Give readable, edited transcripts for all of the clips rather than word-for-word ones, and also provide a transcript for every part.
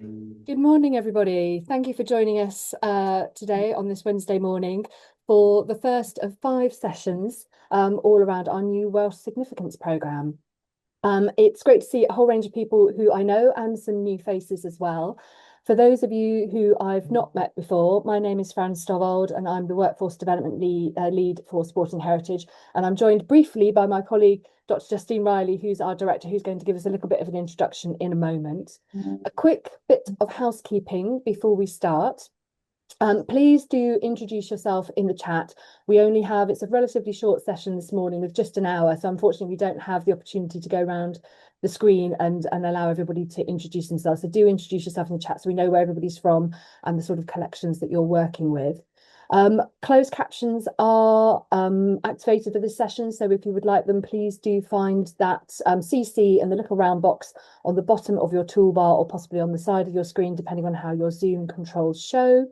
Good morning, everybody. Thank you for joining us today on this Wednesday morning for the first of 5 sessions all around our new Welsh Significance Programme. It's great to see a whole range of people who I know and some new faces as well. For those of you who I've not met before, my name is Fran Stovold and I'm the Workforce Development Lead for Sporting Heritage. And I'm joined briefly by my colleague, Dr. Justine Riley, who's our director, who's going to give us a little bit of an introduction in a moment. A quick bit of housekeeping before we start. Please do introduce yourself in the chat. It's a relatively short session this morning with just an hour. So unfortunately, we don't have the opportunity to go around the screen and allow everybody to introduce themselves. So do introduce yourself in the chat so we know where everybody's from and the sort of collections that you're working with. Closed captions are activated for this session. So if you would like them, please do find that CC and the little round box on the bottom of your toolbar or possibly on the side of your screen, depending on how your Zoom controls show.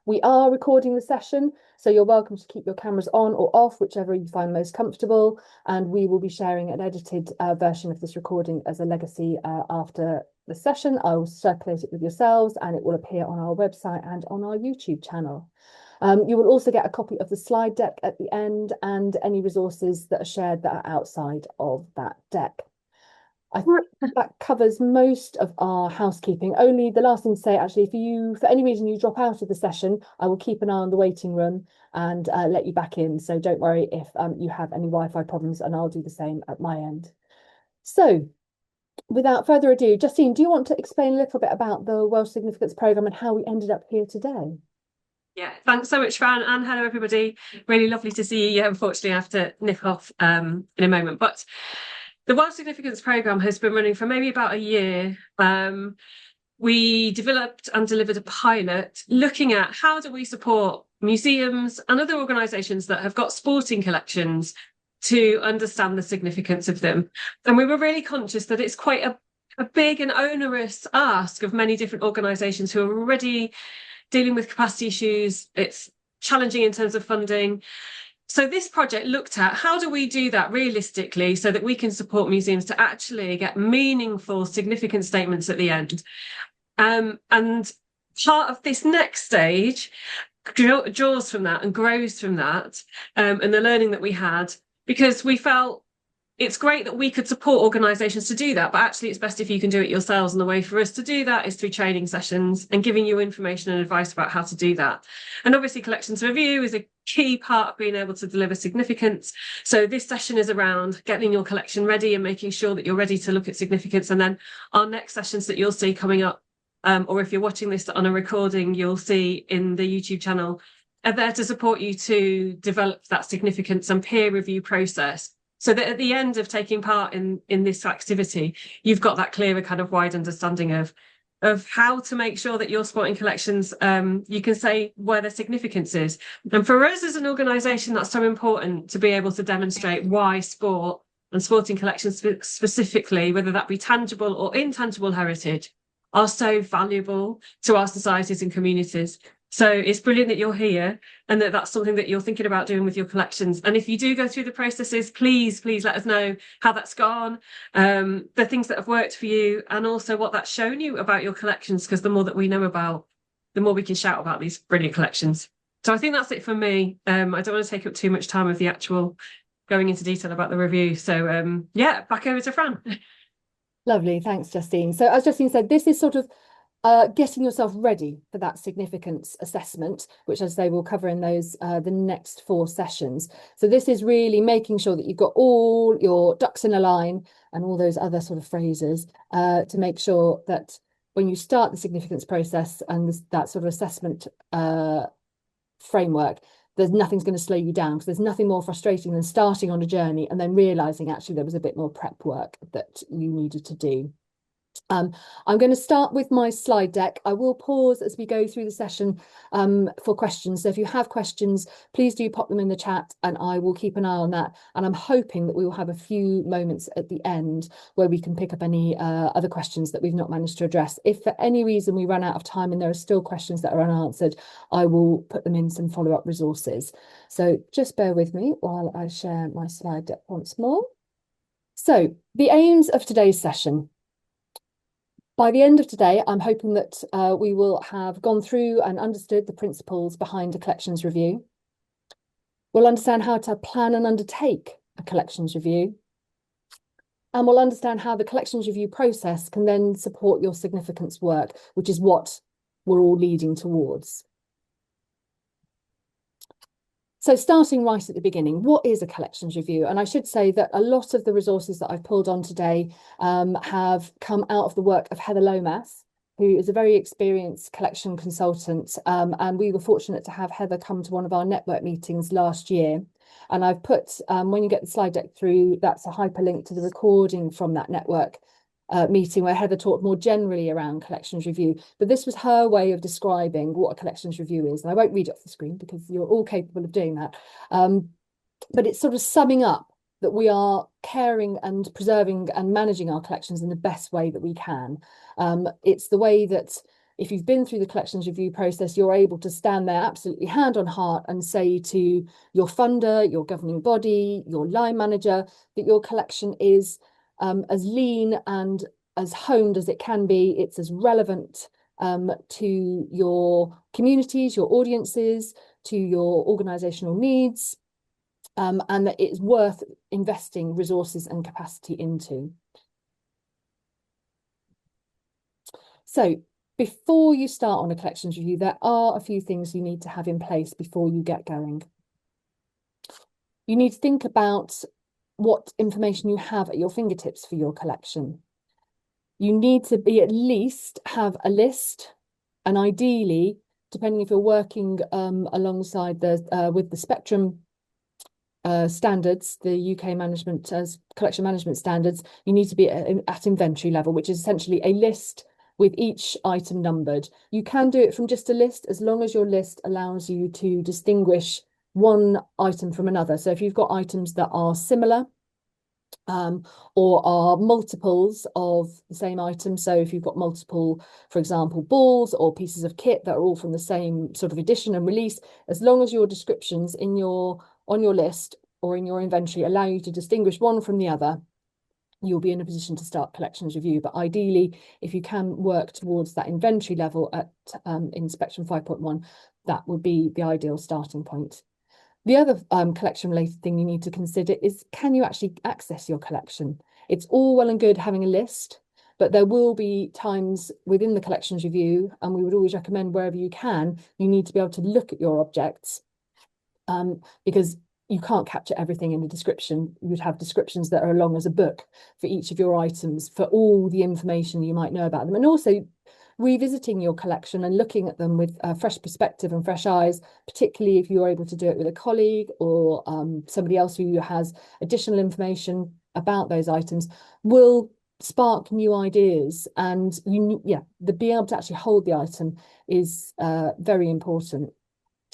We are recording the session, so you're welcome to keep your cameras on or off, whichever you find most comfortable. And we will be sharing an edited version of this recording as a legacy after the session. I will circulate it with yourselves and it will appear on our website and on our YouTube channel. You will also get a copy of the slide deck at the end and any resources that are shared that are outside of that deck. I think that covers most of our housekeeping. Only the last thing to say, actually, for any reason you drop out of the session, I will keep an eye on the waiting room and let you back in. So don't worry if you have any Wi-Fi problems, and I'll do the same at my end. So without further ado, Justine, do you want to explain a little bit about the Welsh Significance Programme and how we ended up here today? Yeah, thanks so much, Fran, and hello, everybody. Really lovely to see you. Unfortunately, I have to nip off in a moment. But the Welsh Significance Programme has been running for maybe about a year. We developed and delivered a pilot looking at how do we support museums and other organisations that have got sporting collections to understand the significance of them. And we were really conscious that it's quite a big and onerous ask of many different organisations who are already dealing with capacity issues. It's challenging in terms of funding. So this project looked at how do we do that realistically so that we can support museums to actually get meaningful, significant statements at the end. And part of this next stage draws from that and grows from that, and the learning that we had, because we felt it's great that we could support organisations to do that, but actually it's best if you can do it yourselves. And the way for us to do that is through training sessions and giving you information and advice about how to do that. And obviously collections review is a key part of being able to deliver significance. So this session is around getting your collection ready and making sure that you're ready to look at significance. And then our next sessions that you'll see coming up, or if you're watching this on a recording, you'll see in the YouTube channel, are there to support you to develop that significance and peer review process, so that at the end of taking part in this activity, you've got that clearer kind of wide understanding of how to make sure that your sporting collections, you can say where their significance is. And for us as an organisation, that's so important to be able to demonstrate why sport and sporting collections specifically, whether that be tangible or intangible heritage, are so valuable to our societies and communities. So it's brilliant that you're here and that that's something that you're thinking about doing with your collections. And if you do go through the processes, please let us know how that's gone, the things that have worked for you, and also what that's shown you about your collections, because the more that we know about, the more we can shout about these brilliant collections. So I think that's it for me. I don't want to take up too much time of the actual going into detail about the review. So yeah, back over to Fran. Lovely, thanks, Justine. So as Justine said, this is sort of getting yourself ready for that significance assessment, which, as they will cover in those the next 4 sessions. So this is really making sure that you've got all your ducks in a line and all those other sort of phrases to make sure that when you start the significance process and that sort of assessment framework, there's nothing's going to slow you down, because there's nothing more frustrating than starting on a journey and then realizing actually there was a bit more prep work that you needed to do. I'm going to start with my slide deck. I will pause as we go through the session for questions. So if you have questions, please do pop them in the chat and I will keep an eye on that. And I'm hoping that we will have a few moments at the end where we can pick up any other questions that we've not managed to address. If for any reason we run out of time and there are still questions that are unanswered, I will put them in some follow-up resources. So just bear with me while I share my slide deck once more. So the aims of today's session. By the end of today, I'm hoping that we will have gone through and understood the principles behind a collections review. We'll understand how to plan and undertake a collections review. And we'll understand how the collections review process can then support your significance work, which is what we're all leading towards. So starting right at the beginning, what is a collections review? And I should say that a lot of the resources that I've pulled on today have come out of the work of Heather Lomas, who is a very experienced collection consultant. And we were fortunate to have Heather come to one of our network meetings last year. And I've put, when you get the slide deck through, that's a hyperlink to the recording from that network meeting where Heather talked more generally around collections review, but this was her way of describing what a collections review is. And I won't read it off the screen because you're all capable of doing that. But it's sort of summing up that we are caring and preserving and managing our collections in the best way that we can. It's the way that if you've been through the collections review process, you're able to stand there absolutely hand on heart and say to your funder, your governing body, your line manager, that your collection is as lean and as honed as it can be. It's as relevant to your communities, your audiences, to your organisational needs, and that it's worth investing resources and capacity into. So before you start on a collections review, there are a few things you need to have in place before you get going. You need to think about what information you have at your fingertips for your collection. You need to be at least have a list, and ideally, depending if you're working alongside the with the Spectrum standards, the UK management collection management standards, you need to be at inventory level, which is essentially a list with each item numbered. You can do it from just a list as long as your list allows you to distinguish one item from another. So if you've got items that are similar or are multiples of the same item, so if you've got multiple, for example, balls or pieces of kit that are all from the same sort of edition and release, as long as your descriptions on your list or in your inventory allow you to distinguish one from the other, you'll be in a position to start collections review. But ideally, if you can work towards that inventory level at in Spectrum 5.1, that would be the ideal starting point. The other collection related thing you need to consider is, can you actually access your collection? It's all well and good having a list, but there will be times within the collections review, and we would always recommend wherever you can, you need to be able to look at your objects because you can't capture everything in the description. You would have descriptions that are as long as a book for each of your items, for all the information you might know about them. And also revisiting your collection and looking at them with a fresh perspective and fresh eyes, particularly if you're able to do it with a colleague or somebody else who has additional information about those items, will spark new ideas. And the being able to actually hold the item is very important.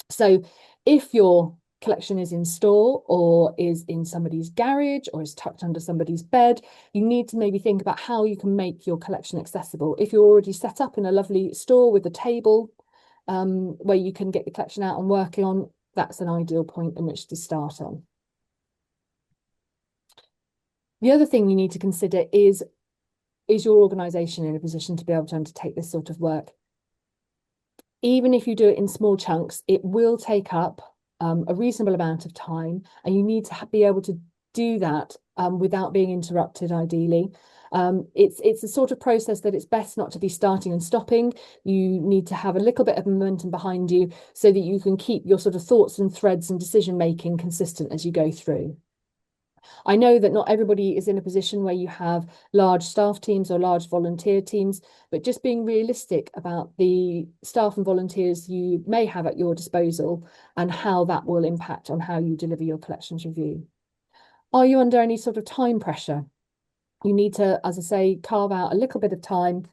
So if your collection is in store or is in somebody's garage or is tucked under somebody's bed, you need to maybe think about how you can make your collection accessible. If you're already set up in a lovely store with a table where you can get the collection out and working on, that's an ideal point in which to start on. The other thing you need to consider is your organisation in a position to be able to undertake this sort of work? Even if you do it in small chunks, it will take up a reasonable amount of time, and you need to be able to do that without being interrupted, ideally. It's a sort of process that it's best not to be starting and stopping. You need to have a little bit of momentum behind you so that you can keep your sort of thoughts and threads and decision making consistent as you go through. I know that not everybody is in a position where you have large staff teams or large volunteer teams, but just being realistic about the staff and volunteers you may have at your disposal and how that will impact on how you deliver your collections review. Are you under any sort of time pressure? You need to, as I say, carve out a little bit of time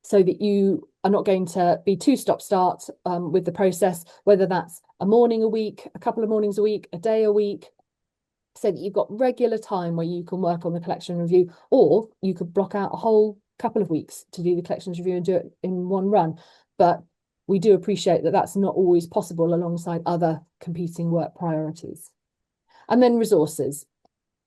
so that you are not going to be too stop-start with the process, whether that's a morning a week, a couple of mornings a week, a day a week, so that you've got regular time where you can work on the collection review, or you could block out a whole couple of weeks to do the collections review and do it in one run. But we do appreciate that that's not always possible alongside other competing work priorities. And then resources.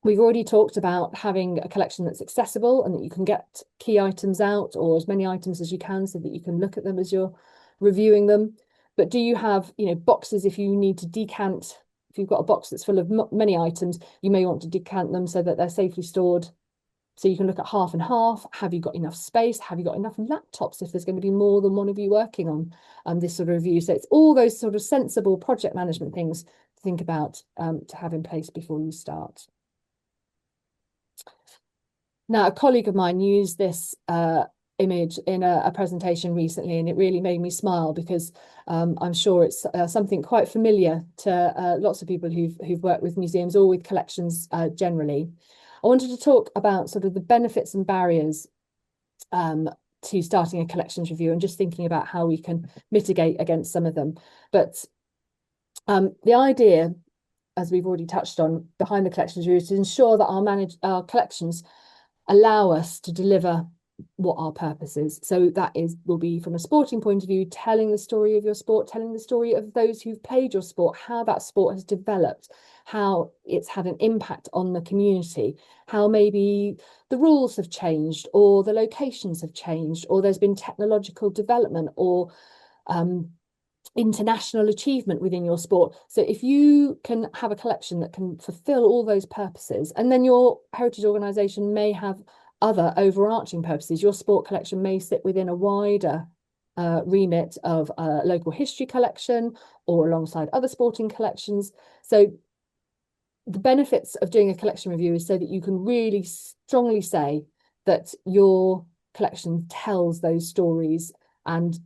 We've already talked about having a collection that's accessible and that you can get key items out, or as many items as you can, so that you can look at them as you're reviewing them. But do you have, boxes if you need to decant? If you've got a box that's full of many items, you may want to decant them so that they're safely stored. So you can look at half and half. Have you got enough space? Have you got enough laptops if there's going to be more than one of you working on this sort of review? So it's all those sort of sensible project management things to think about to have in place before you start. Now, a colleague of mine used this image in a presentation recently, and it really made me smile because I'm sure it's something quite familiar to lots of people who've worked with museums or with collections generally. I wanted to talk about sort of the benefits and barriers to starting a collections review and just thinking about how we can mitigate against some of them. But the idea, as we've already touched on, behind the collections review is to ensure that our collections allow us to deliver what our purpose is. So that will be from a sporting point of view, telling the story of your sport, telling the story of those who've played your sport, how that sport has developed, how it's had an impact on the community, how maybe the rules have changed or the locations have changed, or there's been technological development or international achievement within your sport. So if you can have a collection that can fulfill all those purposes, and then your heritage organisation may have other overarching purposes. Your sport collection may sit within a wider remit of a local history collection or alongside other sporting collections. So the benefits of doing a collection review is so that you can really strongly say that your collection tells those stories and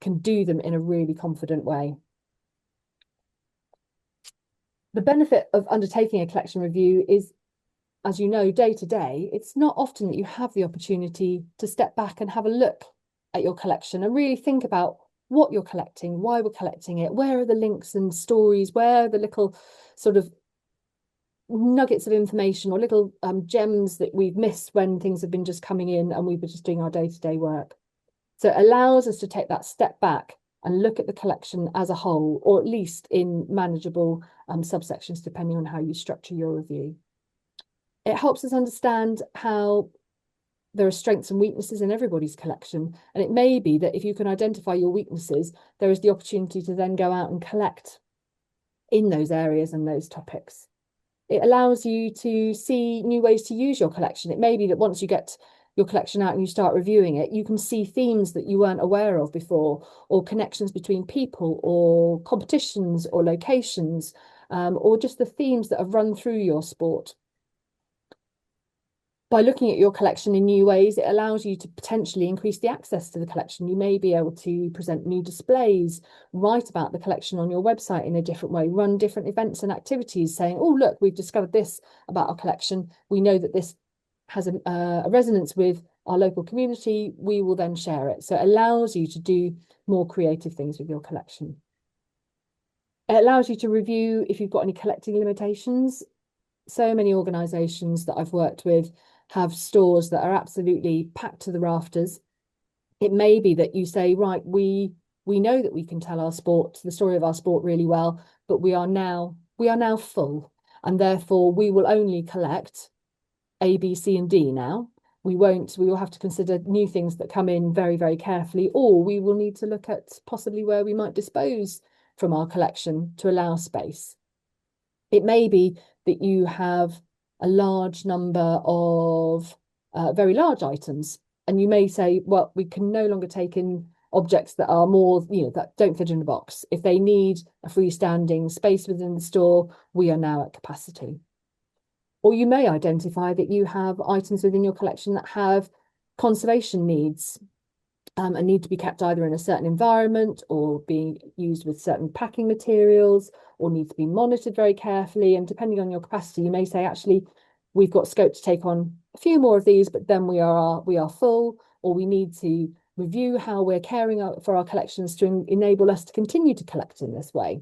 can do them in a really confident way. The benefit of undertaking a collection review is, as you know, day to day, it's not often that you have the opportunity to step back and have a look at your collection and really think about what you're collecting, why we're collecting it, where are the links and stories, where are the little sort of nuggets of information or little gems that we've missed when things have been just coming in and we were just doing our day-to-day work. So it allows us to take that step back and look at the collection as a whole, or at least in manageable subsections, depending on how you structure your review. It helps us understand how there are strengths and weaknesses in everybody's collection. And it may be that if you can identify your weaknesses, there is the opportunity to then go out and collect in those areas and those topics. It allows you to see new ways to use your collection. It may be that once you get your collection out and you start reviewing it, you can see themes that you weren't aware of before, or connections between people or competitions or locations, or just the themes that have run through your sport. By looking at your collection in new ways, it allows you to potentially increase the access to the collection. You may be able to present new displays, write about the collection on your website in a different way, run different events and activities saying, oh, look, we've discovered this about our collection. We know that this has a resonance with our local community. We will then share it. So it allows you to do more creative things with your collection. It allows you to review if you've got any collecting limitations. So many organisations that I've worked with have stores that are absolutely packed to the rafters. It may be that you say, right, we know that we can tell our sport, the story of our sport really well, but we are now full, and therefore we will only collect A, B, C, and D now. We will have to consider new things that come in very, very carefully, or we will need to look at possibly where we might dispose from our collection to allow space. It may be that you have a large number of very large items, and you may say, well, we can no longer take in objects that are more, that don't fit in a box. If they need a freestanding space within the store, we are now at capacity. Or you may identify that you have items within your collection that have conservation needs and need to be kept either in a certain environment or being used with certain packing materials, or need to be monitored very carefully. And depending on your capacity, you may say, actually, we've got scope to take on a few more of these, but then we are full, or we need to review how we're caring for our collections to enable us to continue to collect in this way.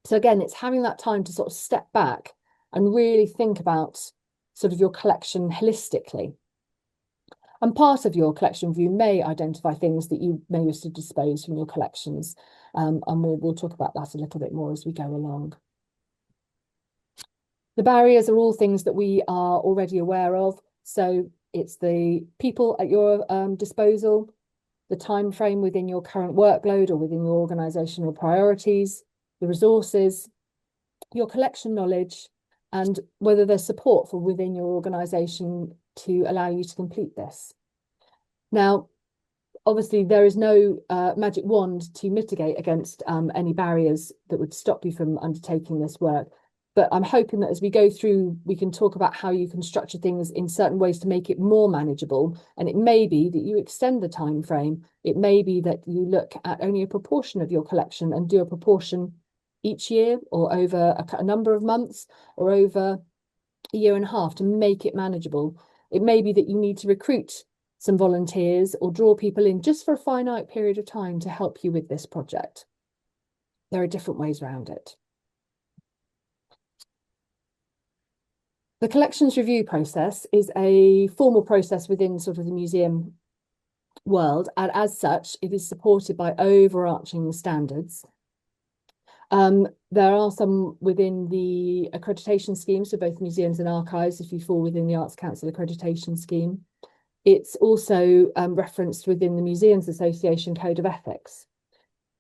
So again, it's having that time to sort of step back and really think about sort of your collection holistically. And part of your collection review may identify things that you may wish to dispose from your collections. And we'll talk about that a little bit more as we go along. The barriers are all things that we are already aware of. So it's the people at your disposal, the time frame within your current workload or within your organisational priorities, the resources, your collection knowledge, and whether there's support for within your organisation to allow you to complete this. Now, obviously, there is no magic wand to mitigate against any barriers that would stop you from undertaking this work. But I'm hoping that as we go through, we can talk about how you can structure things in certain ways to make it more manageable. And it may be that you extend the time frame. It may be that you look at only a proportion of your collection and do a proportion each year or over a number of months or over a year and a half to make it manageable. It may be that you need to recruit some volunteers or draw people in just for a finite period of time to help you with this project. There are different ways around it. The collections review process is a formal process within sort of the museum world, and as such, it is supported by overarching standards. There are some within the accreditation scheme, so both museums and archives, if you fall within the Arts Council accreditation scheme. It's also referenced within the Museums Association Code of Ethics.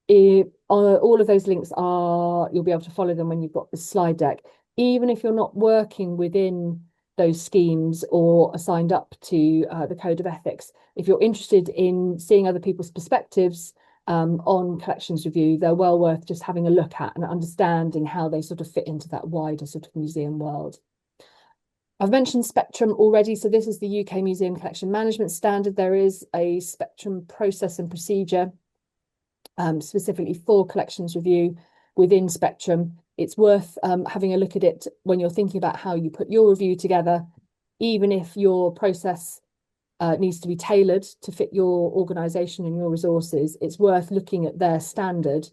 All of those links are, you'll be able to follow them when you've got the slide deck. Even if you're not working within those schemes or are signed up to the Code of Ethics, if you're interested in seeing other people's perspectives on collections review, they're well worth just having a look at and understanding how they sort of fit into that wider sort of museum world. I've mentioned Spectrum already, so this is the UK Museum Collection Management Standard. There is a Spectrum process and procedure specifically for collections review within Spectrum. It's worth having a look at it when you're thinking about how you put your review together, even if your process needs to be tailored to fit your organisation and your resources. It's worth looking at their standard,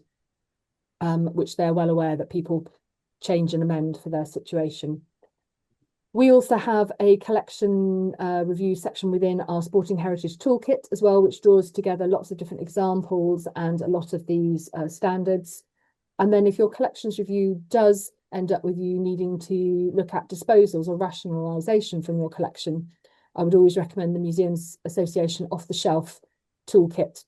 which they're well aware that people change and amend for their situation. We also have a collection review section within our Sporting Heritage Toolkit as well, which draws together lots of different examples and a lot of these standards. And then if your collections review does end up with you needing to look at disposals or rationalisation from your collection, I would always recommend the Museums Association off-the-shelf toolkit,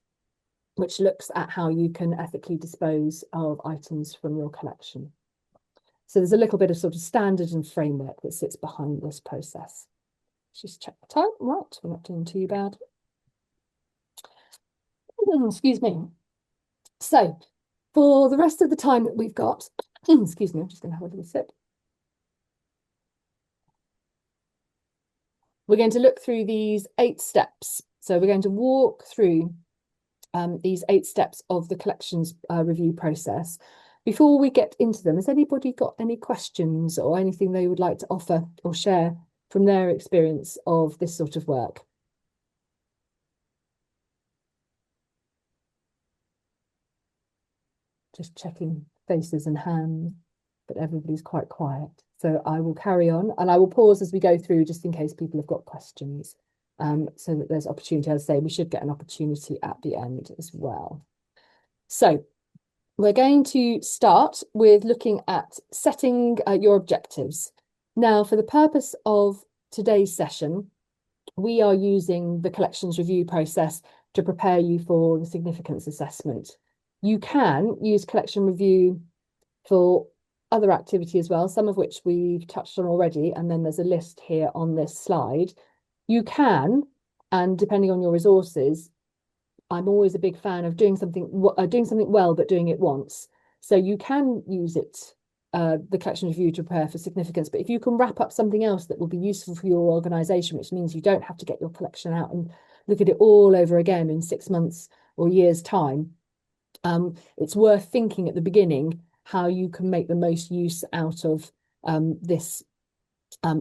which looks at how you can ethically dispose of items from your collection. So there's a little bit of sort of standard and framework that sits behind this process. Let's just check the time. Right, we're not doing too bad. Excuse me. So for the rest of the time that we've got, excuse me, I'm just going to have a little sip. We're going to look through these 8 steps. So we're going to walk through these 8 steps of the collections review process. Before we get into them, has anybody got any questions or anything they would like to offer or share from their experience of this sort of work? Just checking faces and hands, but everybody's quite quiet. So I will carry on and I will pause as we go through just in case people have got questions, so that there's opportunity. As I say, we should get an opportunity at the end as well. So we're going to start with looking at setting your objectives. Now, for the purpose of today's session, we are using the collections review process to prepare you for the significance assessment. You can use collection review for other activity as well, some of which we've touched on already, and then there's a list here on this slide. You can, and depending on your resources, I'm always a big fan of doing something well, but doing it once. So you can use it, the collection review, to prepare for significance. But if you can wrap up something else that will be useful for your organisation, which means you don't have to get your collection out and look at it all over again in 6 months or a year's time, it's worth thinking at the beginning how you can make the most use out of this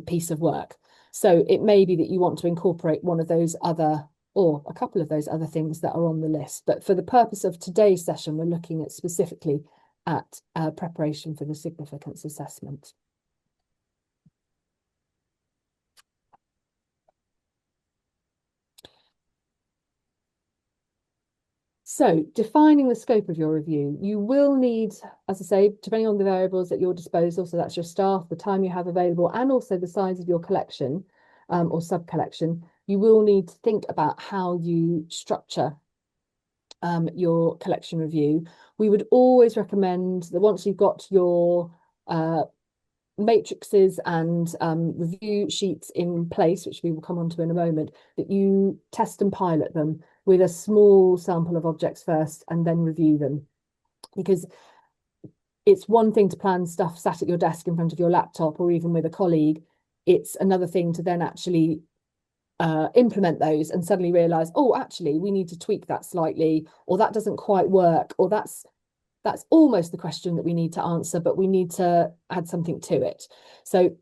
piece of work. So it may be that you want to incorporate one of those other or a couple of those other things that are on the list. But for the purpose of today's session, we're looking at specifically at preparation for the significance assessment. So defining the scope of your review, you will need, as I say, depending on the variables at your disposal, so that's your staff, the time you have available, and also the size of your collection or sub-collection, you will need to think about how you structure your collection review. We would always recommend that once you've got your matrices and review sheets in place, which we will come on to in a moment, that you test and pilot them with a small sample of objects first and then review them. Because it's one thing to plan stuff sat at your desk in front of your laptop or even with a colleague. It's another thing to then actually implement those and suddenly realize, oh, actually, we need to tweak that slightly, or that doesn't quite work, or that's almost the question that we need to answer, but we need to add something to it. So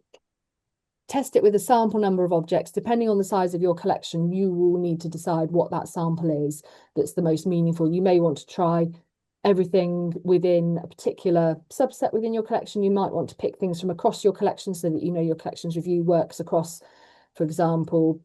test it with a sample number of objects. Depending on the size of your collection, you will need to decide what that sample is that's the most meaningful. You may want to try everything within a particular subset within your collection. You might want to pick things from across your collection so that you know your collections review works across, for example,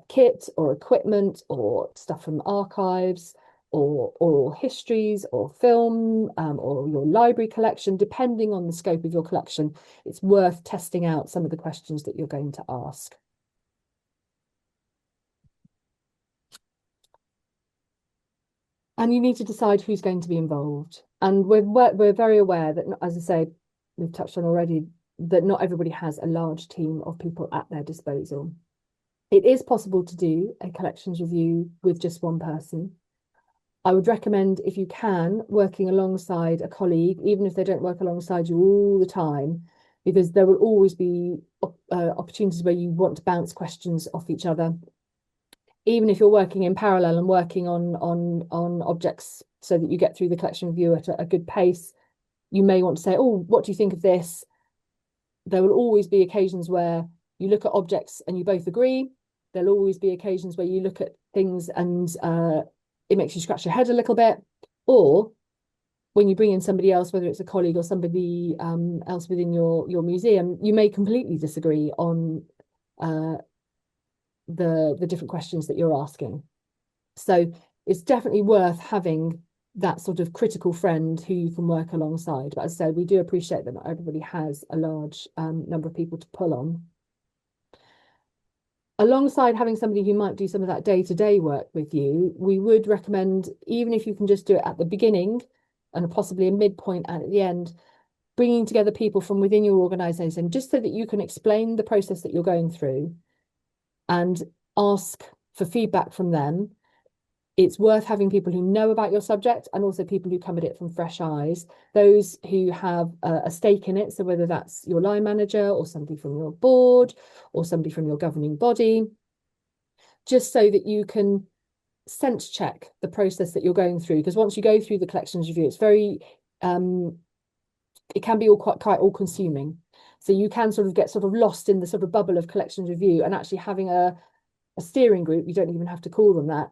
kit or equipment or stuff from archives or oral histories or film or your library collection. Depending on the scope of your collection, it's worth testing out some of the questions that you're going to ask. And you need to decide who's going to be involved. And we're very aware that, as I say, we've touched on already, that not everybody has a large team of people at their disposal. It is possible to do a collections review with just one person. I would recommend, if you can, working alongside a colleague, even if they don't work alongside you all the time, because there will always be opportunities where you want to bounce questions off each other. Even if you're working in parallel and working on objects so that you get through the collection review at a good pace, you may want to say, oh, what do you think of this? There will always be occasions where you look at objects and you both agree. There'll always be occasions where you look at things and it makes you scratch your head a little bit. Or when you bring in somebody else, whether it's a colleague or somebody else within your museum, you may completely disagree on the different questions that you're asking. So it's definitely worth having that sort of critical friend who you can work alongside. But as I said, we do appreciate that not everybody has a large number of people to pull on. Alongside having somebody who might do some of that day-to-day work with you, we would recommend, even if you can just do it at the beginning and possibly a midpoint and at the end, bringing together people from within your organisation, just so that you can explain the process that you're going through and ask for feedback from them. It's worth having people who know about your subject and also people who come at it from fresh eyes, those who have a stake in it. So whether that's your line manager or somebody from your board or somebody from your governing body, just so that you can sense check the process that you're going through. Because once you go through the collections review, it's very, it can be quite all consuming. So you can sort of get sort of lost in the sort of bubble of collections review, and actually having a steering group, you don't even have to call them that,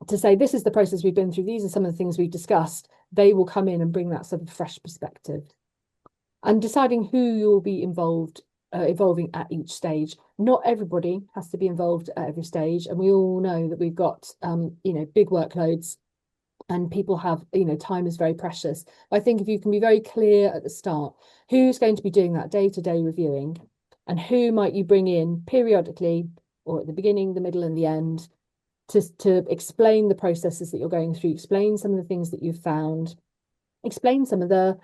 to say, this is the process we've been through, these are some of the things we've discussed. They will come in and bring that sort of fresh perspective. And deciding who you'll be involving at each stage. Not everybody has to be involved at every stage, and we all know that we've got big workloads and people have, time is very precious. I think if you can be very clear at the start who's going to be doing that day-to-day reviewing and who might you bring in periodically or at the beginning, the middle and the end, to explain the processes that you're going through, explain some of the things that you've found, explain some of the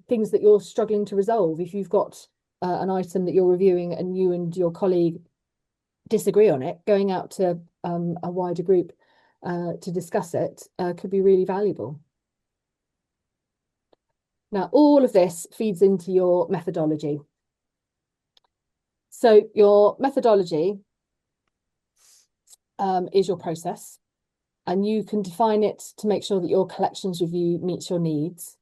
things that you're struggling to resolve. If you've got an item that you're reviewing and you and your colleague disagree on it, going out to a wider group to discuss it could be really valuable. Now, all of this feeds into your methodology. So your methodology is your process, and you can define it to make sure that your collections review meets your needs.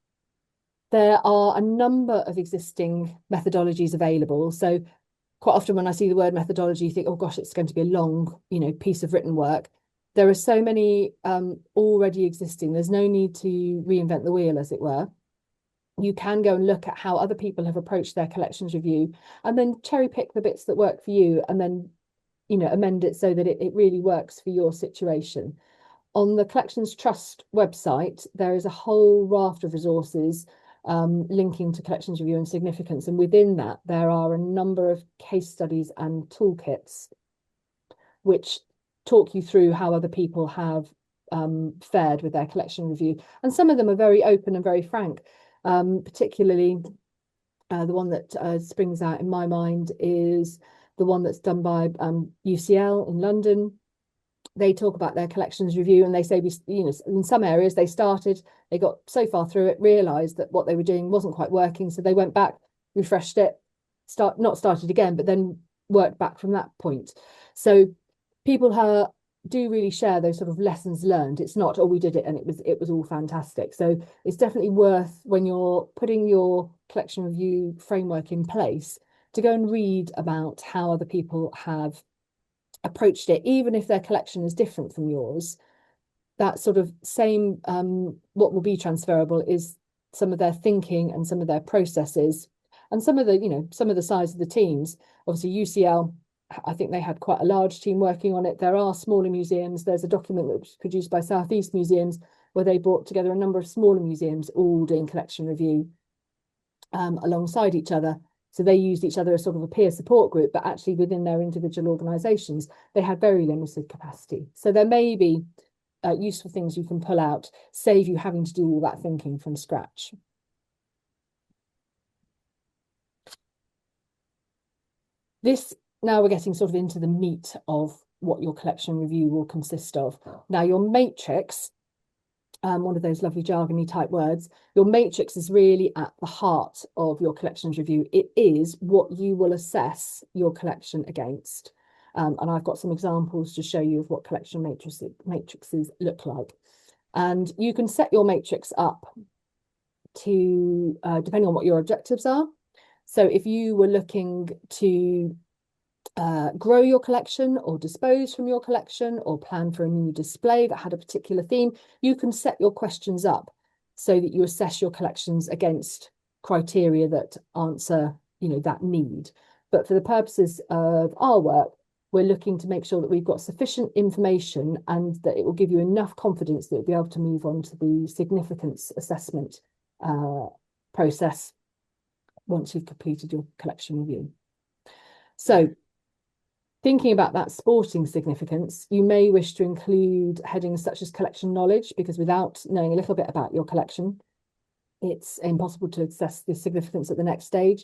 There are a number of existing methodologies available. So quite often when I see the word methodology, you think, oh gosh, it's going to be a long, piece of written work. There are so many already existing. There's no need to reinvent the wheel, as it were. You can go and look at how other people have approached their collections review and then cherry pick the bits that work for you and then amend it so that it really works for your situation. On the Collections Trust website, there is a whole raft of resources linking to collections review and significance. And within that, there are a number of case studies and toolkits which talk you through how other people have fared with their collection review. And some of them are very open and very frank, particularly the one that springs out in my mind is the one that's done by UCL in London. They talk about their collections review and they say, in some areas they got so far through it, realised that what they were doing wasn't quite working. So they went back, refreshed it, not started again, but then worked back from that point. So people do really share those sort of lessons learned. It's not, oh, we did it and it was all fantastic. So it's definitely worth, when you're putting your collection review framework in place, to go and read about how other people have approached it, even if their collection is different from yours. That sort of same what will be transferable is some of their thinking and some of their processes and some of the size of the teams. Obviously UCL, I think they had quite a large team working on it. There are smaller museums. There's a document that was produced by South East Museums where they brought together a number of smaller museums all doing collection review alongside each other. So they used each other as sort of a peer support group, but actually within their individual organisations, they had very limited capacity. So there may be useful things you can pull out, save you having to do all that thinking from scratch. Now we're getting sort of into the meat of what your collection review will consist of. Now your matrix, one of those lovely jargony type words, your matrix is really at the heart of your collections review. It is what you will assess your collection against. And I've got some examples to show you of what collection matrices look like. And you can set your matrix up to, depending on what your objectives are. So if you were looking to grow your collection or dispose from your collection or plan for a new display that had a particular theme, you can set your questions up so that you assess your collections against criteria that answer, that need. But for the purposes of our work, we're looking to make sure that we've got sufficient information and that it will give you enough confidence that you'll be able to move on to the significance assessment process once you've completed your collection review. So thinking about that sporting significance, you may wish to include headings such as collection knowledge, because without knowing a little bit about your collection, it's impossible to assess the significance at the next stage.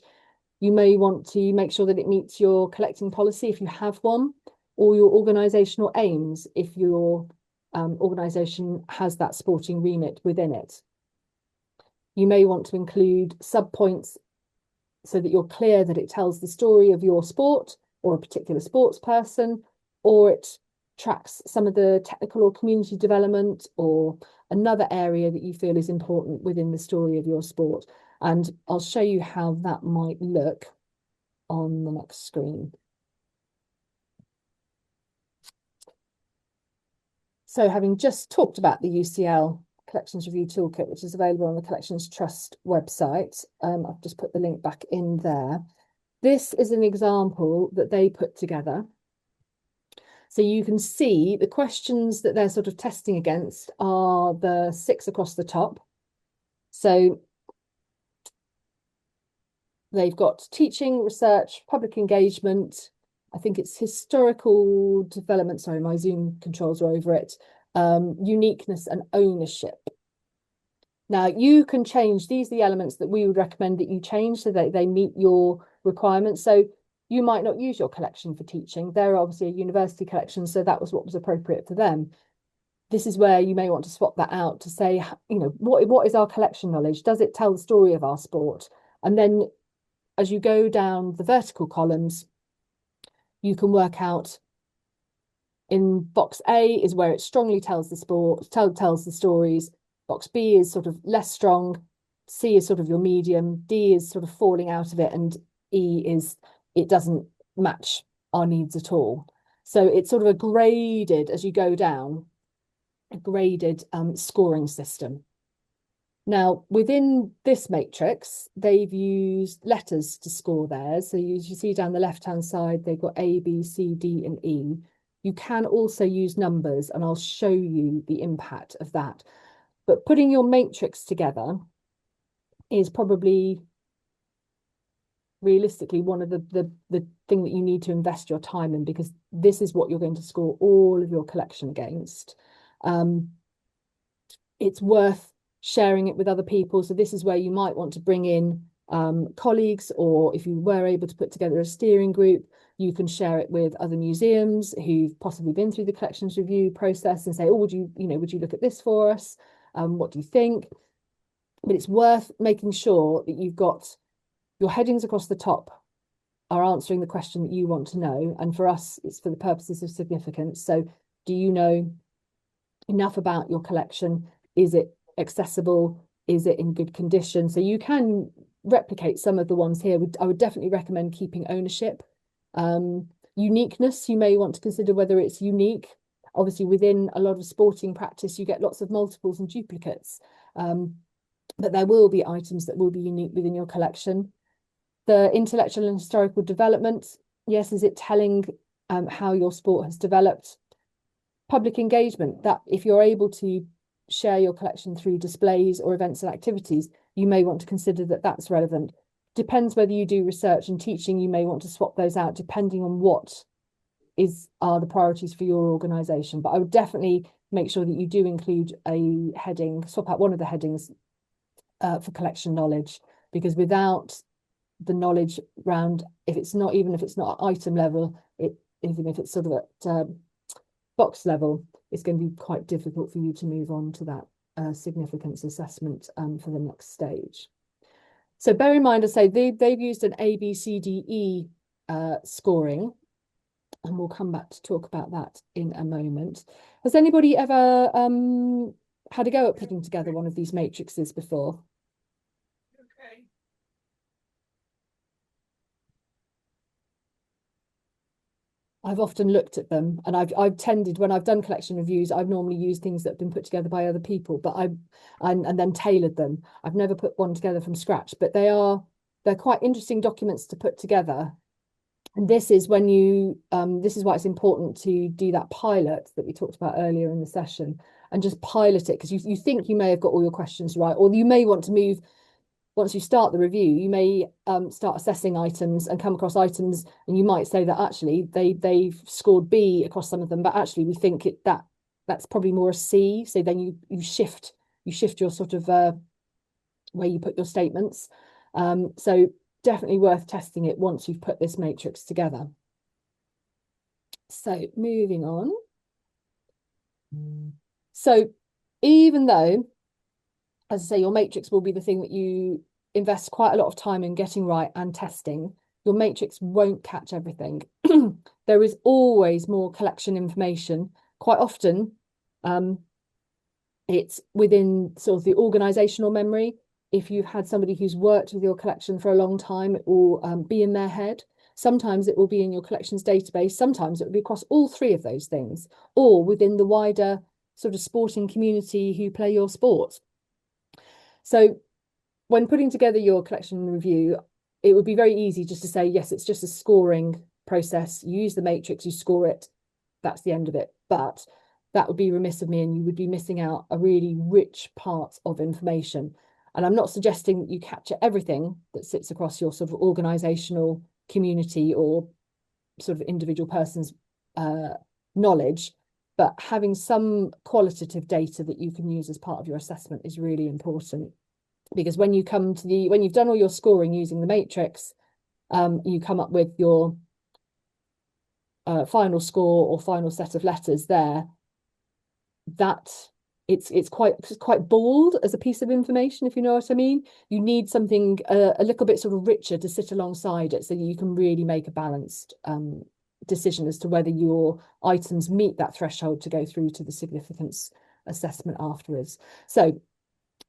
You may want to make sure that it meets your collecting policy if you have one, or your organisational aims if your organisation has that sporting remit within it. You may want to include sub-points so that you're clear that it tells the story of your sport or a particular sports person, or it tracks some of the technical or community development or another area that you feel is important within the story of your sport. And I'll show you how that might look on the next screen. So having just talked about the UCL Collections Review Toolkit, which is available on the Collections Trust website, I've just put the link back in there. This is an example that they put together. So you can see the questions that they're sort of testing against are the 6 across the top. So they've got teaching, research, public engagement. I think it's historical development. Sorry, my Zoom controls are over it. Uniqueness and ownership. Now you can change, these are the elements that we would recommend that you change so that they meet your requirements. So you might not use your collection for teaching. They're obviously a university collection, so that was what was appropriate for them. This is where you may want to swap that out to say, what is our collection knowledge? Does it tell the story of our sport? And then as you go down the vertical columns, you can work out in box A is where it strongly tells the sport, tells the stories. Box B is sort of less strong. C is sort of your medium. D is sort of falling out of it. And E is, it doesn't match our needs at all. So it's sort of a graded, as you go down, a graded scoring system. Now, within this matrix, they've used letters to score theirs. So you see down the left-hand side, they've got A, B, C, D, and E. You can also use numbers, and I'll show you the impact of that. But putting your matrix together is probably realistically one of the thing that you need to invest your time in, because this is what you're going to score all of your collection against. It's worth sharing it with other people. So this is where you might want to bring in colleagues, or if you were able to put together a steering group, you can share it with other museums who've possibly been through the collections review process and say, oh, would you look at this for us? What do you think? But it's worth making sure that you've got your headings across the top are answering the question that you want to know. And for us, it's for the purposes of significance. So do you know enough about your collection? Is it accessible? Is it in good condition? So you can replicate some of the ones here. I would definitely recommend keeping ownership. Uniqueness, you may want to consider whether it's unique. Obviously, within a lot of sporting practice, you get lots of multiples and duplicates. But there will be items that will be unique within your collection. The intellectual and historical development, yes, is it telling how your sport has developed? Public engagement, that if you're able to share your collection through displays or events and activities, you may want to consider that that's relevant. Depends whether you do research and teaching, you may want to swap those out depending on what are the priorities for your organisation. But I would definitely make sure that you do include a heading, swap out one of the headings for collection knowledge, because without the knowledge around, even if it's not at item level, even if it's sort of at box level, it's going to be quite difficult for you to move on to that significance assessment for the next stage. So bear in mind, I say they've used an A, B, C, D, E scoring, and we'll come back to talk about that in a moment. Has anybody ever had a go at putting together one of these matrices before? Okay. I've often looked at them, and I've tended, when I've done collection reviews, I've normally used things that have been put together by other people, but and then tailored them. I've never put one together from scratch, but they're quite interesting documents to put together. And this is when this is why it's important to do that pilot that we talked about earlier in the session, and just pilot it, because you think you may have got all your questions right, or you may want to move. Once you start the review, you may start assessing items and come across items, and you might say that actually they've scored B across some of them, but actually we think that's probably more a C. So then you shift your sort of where you put your statements. So definitely worth testing it once you've put this matrix together. So moving on. So even though, as I say, your matrix will be the thing that you invest quite a lot of time in getting right and testing, your matrix won't catch everything. There is always more collection information. Quite often, it's within sort of the organisational memory. If you've had somebody who's worked with your collection for a long time, it will be in their head. Sometimes it will be in your collections database. Sometimes it will be across all three of those things, or within the wider sort of sporting community who play your sport. So when putting together your collection review, it would be very easy just to say, yes, it's just a scoring process. You use the matrix, you score it, that's the end of it. But that would be remiss of me, and you would be missing out a really rich part of information. And I'm not suggesting that you capture everything that sits across your sort of organisational community or sort of individual person's knowledge, but having some qualitative data that you can use as part of your assessment is really important. Because when you come to when you've done all your scoring using the matrix, you come up with your final score or final set of letters there, that it's quite bald as a piece of information, if you know what I mean. You need something a little bit sort of richer to sit alongside it, so you can really make a balanced decision as to whether your items meet that threshold to go through to the significance assessment afterwards. So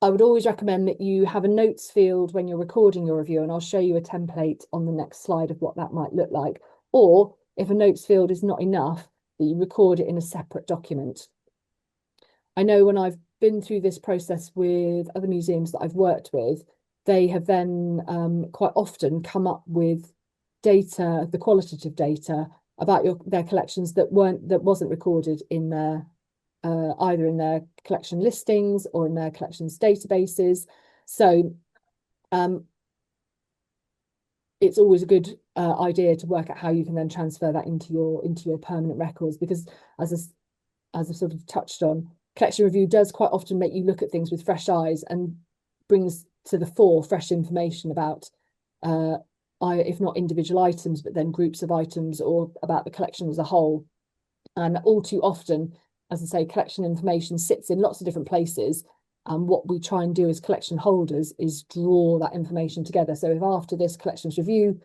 I would always recommend that you have a notes field when you're recording your review, and I'll show you a template on the next slide of what that might look like. Or if a notes field is not enough, that you record it in a separate document. I know when I've been through this process with other museums that I've worked with, they have then quite often come up with data, the qualitative data about their collections that wasn't recorded in their either in their collection listings or in their collections databases. So it's always a good idea to work out how you can then transfer that into your permanent records, because as I sort of touched on, collection review does quite often make you look at things with fresh eyes and brings to the fore fresh information about if not individual items, but then groups of items or about the collection as a whole. And all too often, as I say, collection information sits in lots of different places. And what we try and do as collection holders is draw that information together. So if after this collections review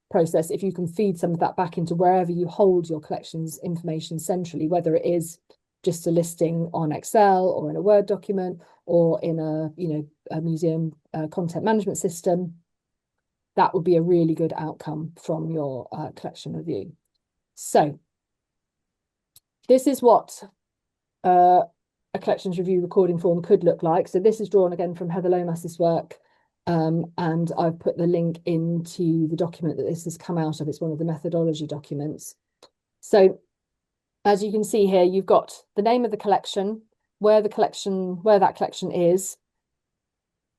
process, if you can feed some of that back into wherever you hold your collections information centrally, whether it is just a listing on Excel or in a Word document or in a museum content management system, that would be a really good outcome from your collection review. So this is what a collections review recording form could look like. So this is drawn again from Heather Lomas's work, and I've put the link into the document that this has come out of. It's one of the methodology documents. So as you can see here, you've got the name of the collection, where that collection is.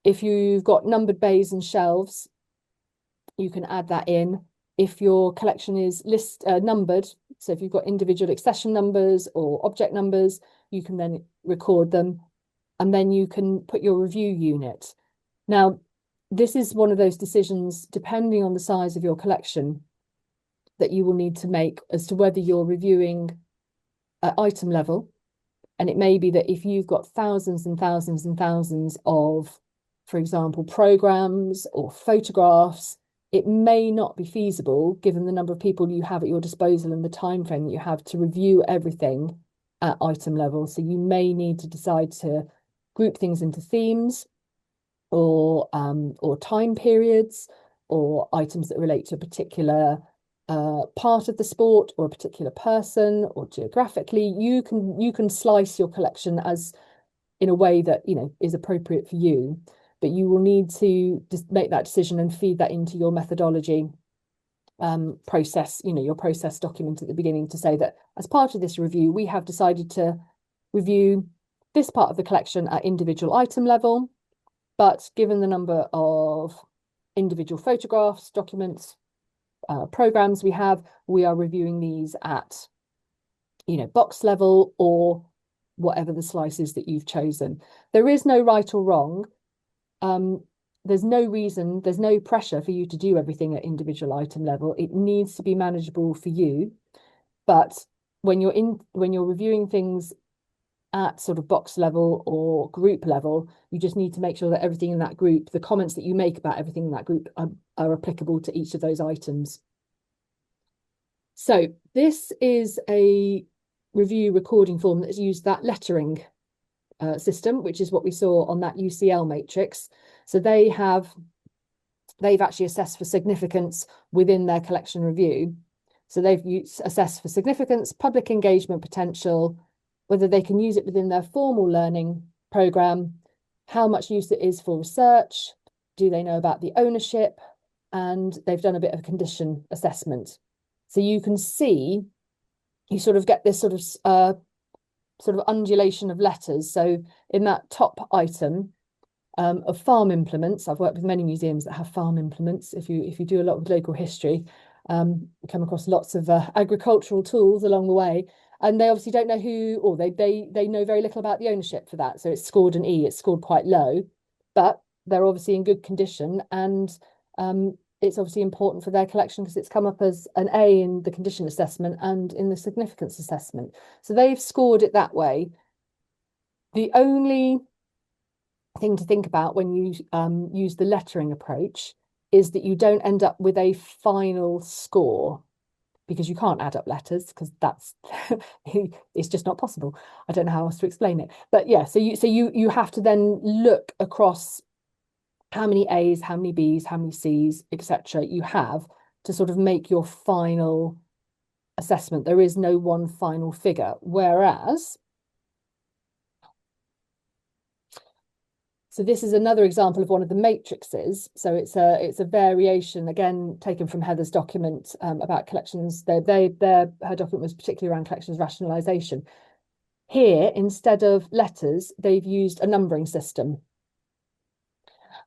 If you've got numbered bays and shelves, you can add that in. If your collection is numbered, so if you've got individual accession numbers or object numbers, you can then record them, and then you can put your review unit. Now, this is one of those decisions, depending on the size of your collection, that you will need to make as to whether you're reviewing at item level. And it may be that if you've got thousands and thousands and thousands of, for example, programs or photographs, it may not be feasible, given the number of people you have at your disposal and the time frame that you have, to review everything at item level. So you may need to decide to group things into themes or time periods or items that relate to a particular part of the sport or a particular person, or geographically. You can slice your collection as in a way that is appropriate for you, but you will need to just make that decision and feed that into your methodology process, your process document at the beginning, to say that as part of this review, we have decided to review this part of the collection at individual item level, but given the number of individual photographs, documents, programs we are reviewing these at box level, or whatever the slice is that you've chosen. There is no right or wrong. There's no pressure for you to do everything at individual item level. It needs to be manageable for you. But when you're reviewing things at sort of box level or group level, you just need to make sure that everything in that group, the comments that you make about everything in that group, are applicable to each of those items. So this is a review recording form that's used that lettering system, which is what we saw on that UCL matrix. So they've actually assessed for significance within their collection review. So they've assessed for significance, public engagement potential, whether they can use it within their formal learning programme, how much use it is for research, do they know about the ownership, and they've done a bit of condition assessment. So you can see, you sort of get this sort of undulation of letters. So in that top item of farm implements, I've worked with many museums that have farm implements. If you do a lot with local history, you come across lots of agricultural tools along the way, and they obviously don't know who, or they know very little about the ownership for that. So it's scored an E. It's scored quite low, but they're obviously in good condition, and it's obviously important for their collection because it's come up as an A in the condition assessment and in the significance assessment. So they've scored it that way. The only thing to think about when you use the lettering approach is that you don't end up with a final score, because you can't add up letters, because that's it's just not possible. I don't know how else to explain it. But yeah, so you have to then look across how many A's, how many B's, how many C's, etc. you have to sort of make your final assessment. There is no one final figure. Whereas So this is another example of one of the matrices. So it's a variation, again, taken from Heather's document about collections. Her document was particularly around collections rationalisation. Here, instead of letters, they've used a numbering system.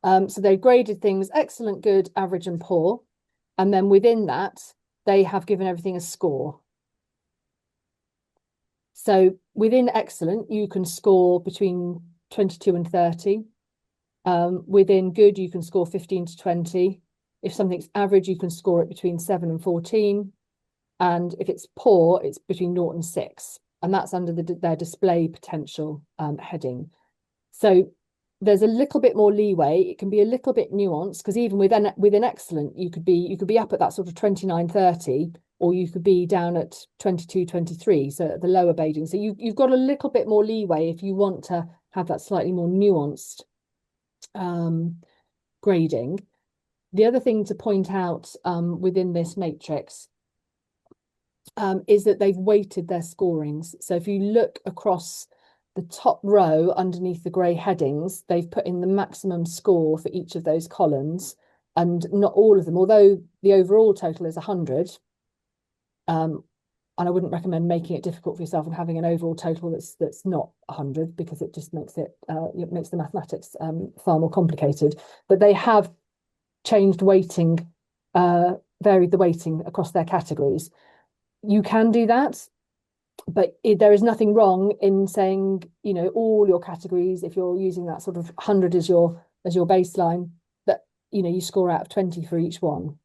So they graded things excellent, good, average, and poor. And then within that, they have given everything a score. So within excellent, you can score between 22 and 30. Within good, you can score 15 to 20. If something's average, you can score it between 7 and 14. And if it's poor, it's between 0 and 6. And that's under their display potential heading. So there's a little bit more leeway. It can be a little bit nuanced, because even within excellent, you could be up at that sort of 29, 30, or you could be down at 22, 23, so at the lower grading. So you've got a little bit more leeway if you want to have that slightly more nuanced grading. The other thing to point out within this matrix is that they've weighted their scorings. So if you look across the top row underneath the grey headings, they've put in the maximum score for each of those columns, and not all of them, although the overall total is 100. And I wouldn't recommend making it difficult for yourself and having an overall total that's not 100, because it just makes it makes the mathematics far more complicated. But they have changed weighting, varied the weighting across their categories. You can do that, but there is nothing wrong in saying, you know, all your categories, if you're using that sort of 100 as your baseline, that, you know, you score out of 20 for each one.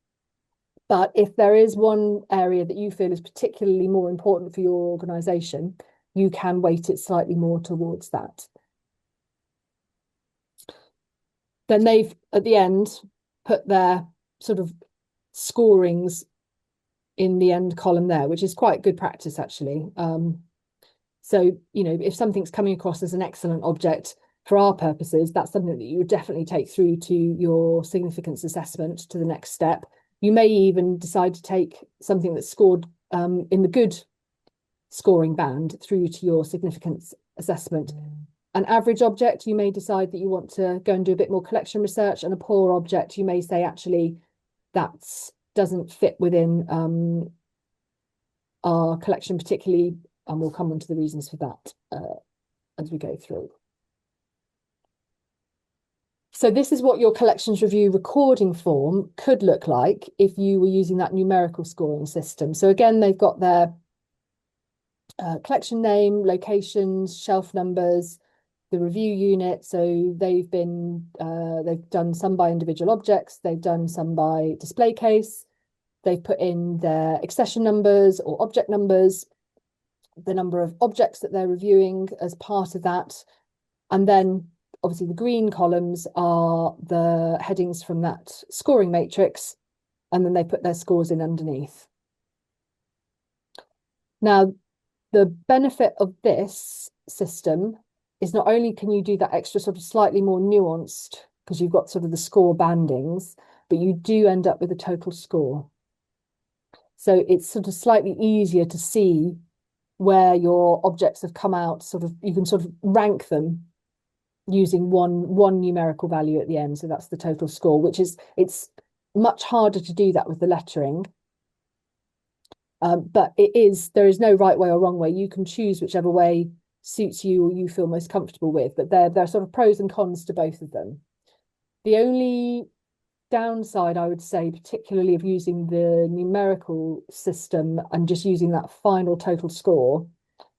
But if there is one area that you feel is particularly more important for your organisation, you can weight it slightly more towards that. Then they've, at the end, put their sort of scorings in the end column there, which is quite good practice, actually. So, you know, if something's coming across as an excellent object for our purposes, that's something that you would definitely take through to your significance assessment, to the next step. You may even decide to take something that's scored in the good scoring band through to your significance assessment. An average object, you may decide that you want to go and do a bit more collection research, and a poor object, you may say, actually, that doesn't fit within our collection particularly, and we'll come on to the reasons for that as we go through. So this is what your collections review recording form could look like if you were using that numerical scoring system. So again, they've got their collection name, locations, shelf numbers, the review unit. So they've done some by individual objects, they've done some by display case, they've put in their accession numbers or object numbers, the number of objects that they're reviewing as part of that, and then obviously the green columns are the headings from that scoring matrix, and then they put their scores in underneath. Now, the benefit of this system is not only can you do that extra sort of slightly more nuanced, because you've got sort of the score bandings, but you do end up with a total score. So it's sort of slightly easier to see where your objects have come out, sort of, you can sort of rank them using one numerical value at the end. So that's the total score, which is, it's much harder to do that with the lettering. But there is no right way or wrong way. You can choose whichever way suits you or you feel most comfortable with, but there are sort of pros and cons to both of them. The only downside, I would say, particularly of using the numerical system and just using that final total score,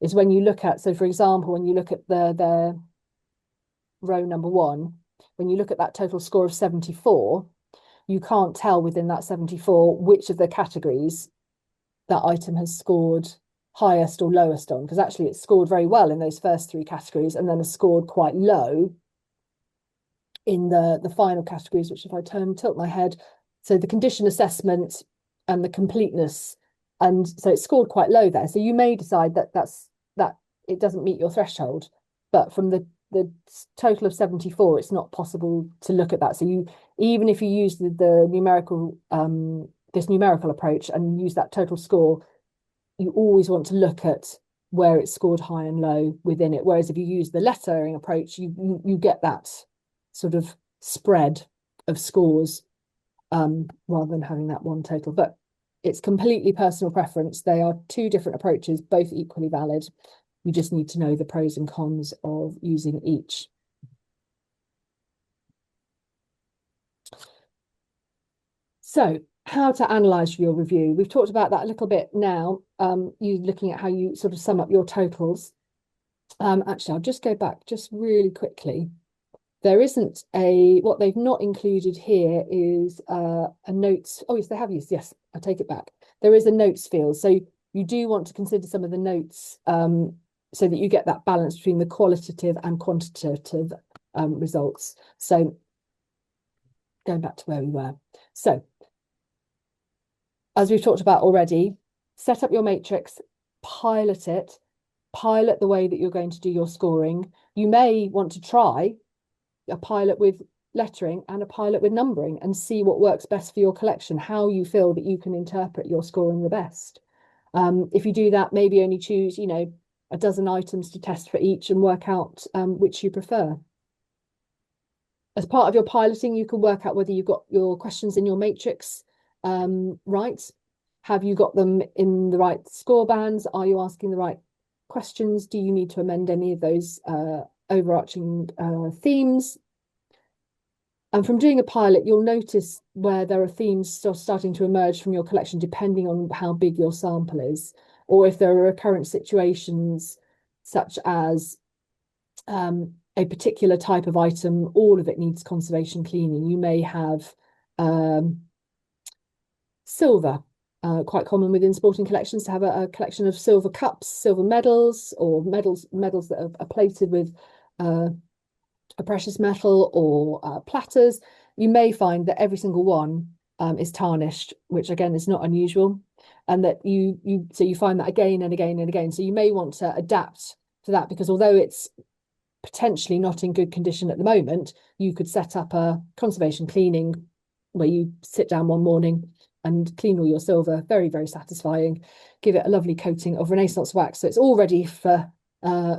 is when you look at, so for example, when you look at the row number 1, when you look at that total score of 74, you can't tell within that 74 which of the categories that item has scored highest or lowest on, because actually it's scored very well in those first 3 categories and then has scored quite low in the final categories, which if I tilt my head, so the condition assessment and the completeness, and so it's scored quite low there. So you may decide that it doesn't meet your threshold, but from the total of 74, it's not possible to look at that. So you, even if you use the numerical this numerical approach and use that total score, you always want to look at where it's scored high and low within it. Whereas if you use the lettering approach, you get that sort of spread of scores rather than having that one total. But it's completely personal preference. They are two different approaches, both equally valid. You just need to know the pros and cons of using each. So how to analyse your review. We've talked about that a little bit now, you looking at how you sort of sum up your totals. Actually, I'll just go back just really quickly. There isn't what they've not included here is a notes. Oh, yes, they have used. Yes, I take it back. There is a notes field. So you do want to consider some of the notes so that you get that balance between the qualitative and quantitative results. So going back to where we were. So as we've talked about already, set up your matrix, pilot it, pilot the way that you're going to do your scoring. You may want to try a pilot with lettering and a pilot with numbering and see what works best for your collection, how you feel that you can interpret your scoring the best. If you do that, maybe only choose, a dozen items to test for each and work out which you prefer. As part of your piloting, you can work out whether you've got your questions in your matrix right. Have you got them in the right score bands? Are you asking the right questions? Do you need to amend any of those overarching themes? And from doing a pilot, you'll notice where there are themes starting to emerge from your collection, depending on how big your sample is, or if there are recurrent situations such as a particular type of item, all of it needs conservation cleaning. You may have silver, quite common within sporting collections to have a collection of silver cups, silver medals, or medals that are plated with a precious metal, or platters. You may find that every single one is tarnished, which again is not unusual, and that so you find that again and again and again. So you may want to adapt to that, because although it's potentially not in good condition at the moment, you could set up a conservation cleaning where you sit down one morning and clean all your silver. Very, very satisfying. Give it a lovely coating of Renaissance wax so it's all ready for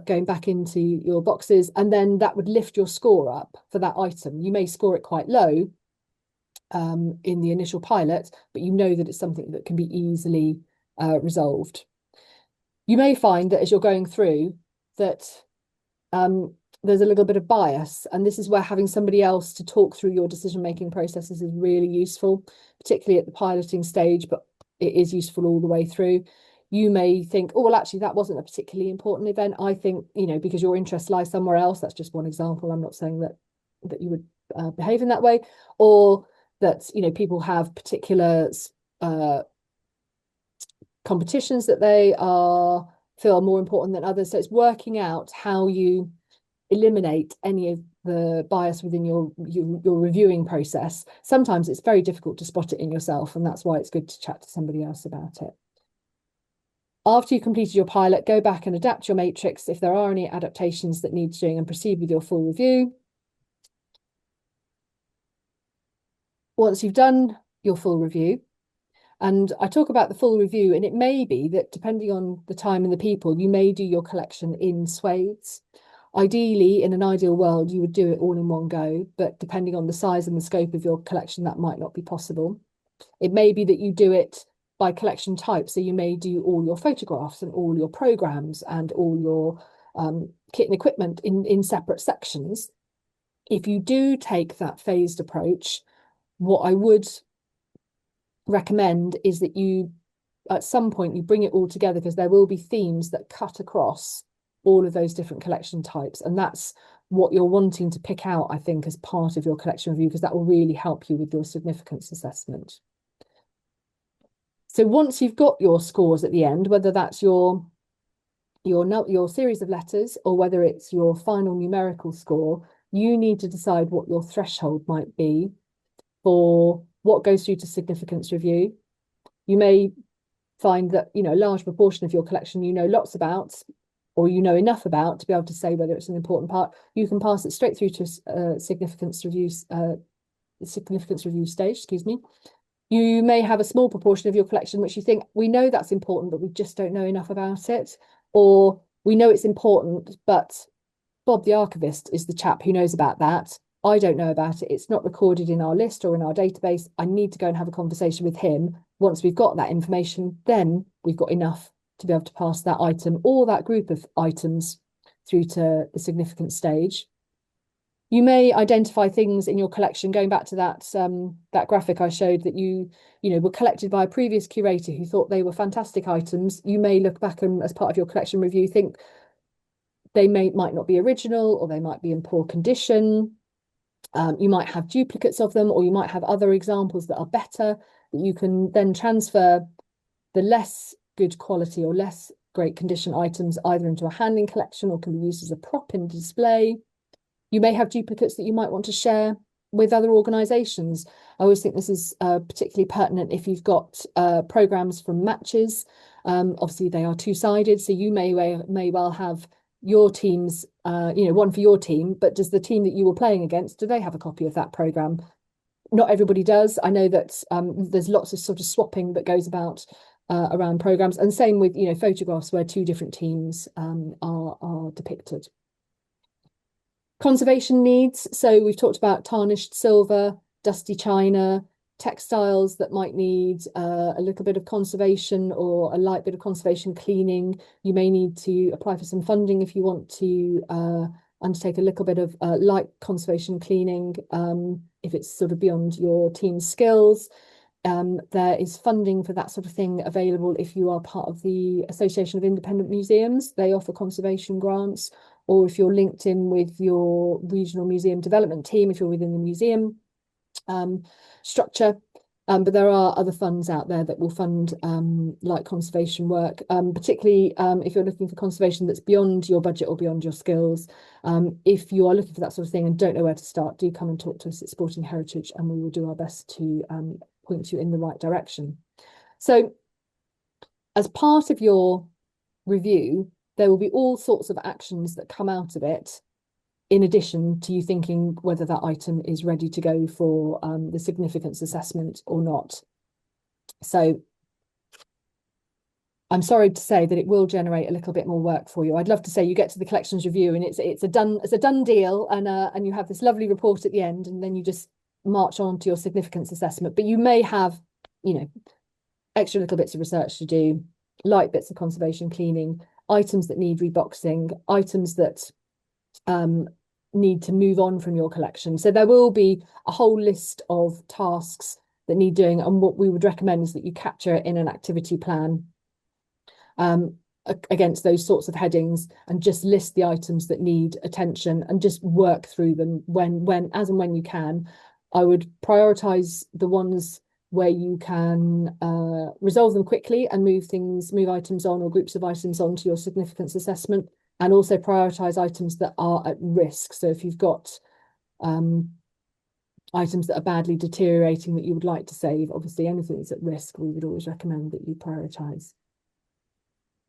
going back into your boxes, and then that would lift your score up for that item. You may score it quite low in the initial pilot, but you know that it's something that can be easily resolved. You may find that as you're going through that there's a little bit of bias, and this is where having somebody else to talk through your decision-making processes is really useful, particularly at the piloting stage, but it is useful all the way through. You may think, oh, well, actually, that wasn't a particularly important event. I think, because your interest lies somewhere else. That's just one example. I'm not saying that you would behave in that way, or that, people have particular competitions that they feel more important than others. So it's working out how you eliminate any of the bias within your reviewing process. Sometimes it's very difficult to spot it in yourself, and that's why it's good to chat to somebody else about it. After you've completed your pilot, go back and adapt your matrix if there are any adaptations that need doing, and proceed with your full review. Once you've done your full review, and I talk about the full review, and it may be that depending on the time and the people, you may do your collection in swathes. Ideally, in an ideal world, you would do it all in one go, but depending on the size and the scope of your collection, that might not be possible. It may be that you do it by collection type. So you may do all your photographs and all your programs and all your kit and equipment in separate sections. If you do take that phased approach, what I would recommend is that you, at some point, you bring it all together, because there will be themes that cut across all of those different collection types. And that's what you're wanting to pick out, I think, as part of your collection review, because that will really help you with your significance assessment. So once you've got your scores at the end, whether that's your series of letters or whether it's your final numerical score, you need to decide what your threshold might be for what goes through to significance review. You may find that, a large proportion of your collection you know lots about, or you know enough about to be able to say whether it's an important part. You can pass it straight through to significance review stage, excuse me. You may have a small proportion of your collection which you think, we know that's important, but we just don't know enough about it. Or we know it's important, but Bob the archivist is the chap who knows about that. I don't know about it. It's not recorded in our list or in our database. I need to go and have a conversation with him. Once we've got that information, then we've got enough to be able to pass that item or that group of items through to the significant stage. You may identify things in your collection, going back to that graphic I showed, that were collected by a previous curator who thought they were fantastic items. You may look back and, as part of your collection review, think they might not be original, or they might be in poor condition. You might have duplicates of them, or you might have other examples that are better, that you can then transfer the less good quality or less great condition items either into a handling collection or can be used as a prop in display. You may have duplicates that you might want to share with other organisations. I always think this is particularly pertinent if you've got programmes from matches. Obviously, they are two-sided, so you may well have your teams, one for your team, but does the team that you were playing against, do they have a copy of that programme? Not everybody does. I know that there's lots of sort of swapping that goes about around programmes, and same with photographs where two different teams are depicted. Conservation needs. So we've talked about tarnished silver, dusty china, textiles that might need a little bit of conservation or a light bit of conservation cleaning. You may need to apply for some funding if you want to undertake a little bit of light conservation cleaning, if it's sort of beyond your team's skills. There is funding for that sort of thing available if you are part of the Association of Independent Museums. They offer conservation grants, or if you're linked in with your regional museum development team, if you're within the museum structure. But there are other funds out there that will fund light conservation work, particularly if you're looking for conservation that's beyond your budget or beyond your skills. If you are looking for that sort of thing and don't know where to start, do come and talk to us at Sporting Heritage, and we will do our best to point you in the right direction. So as part of your review, there will be all sorts of actions that come out of it, in addition to you thinking whether that item is ready to go for the significance assessment or not. So I'm sorry to say that it will generate a little bit more work for you. I'd love to say you get to the collections review and it's a done deal, and you have this lovely report at the end, and then you just march on to your significance assessment. But you may have, extra little bits of research to do, light bits of conservation cleaning, items that need reboxing, items that need to move on from your collection. So there will be a whole list of tasks that need doing, and what we would recommend is that you capture it in an activity plan against those sorts of headings, and just list the items that need attention and just work through them as and when you can. I would prioritize the ones where you can resolve them quickly and move items on, or groups of items on, to your significance assessment, and also prioritize items that are at risk. So if you've got items that are badly deteriorating that you would like to save, obviously anything that's at risk, we would always recommend that you prioritize.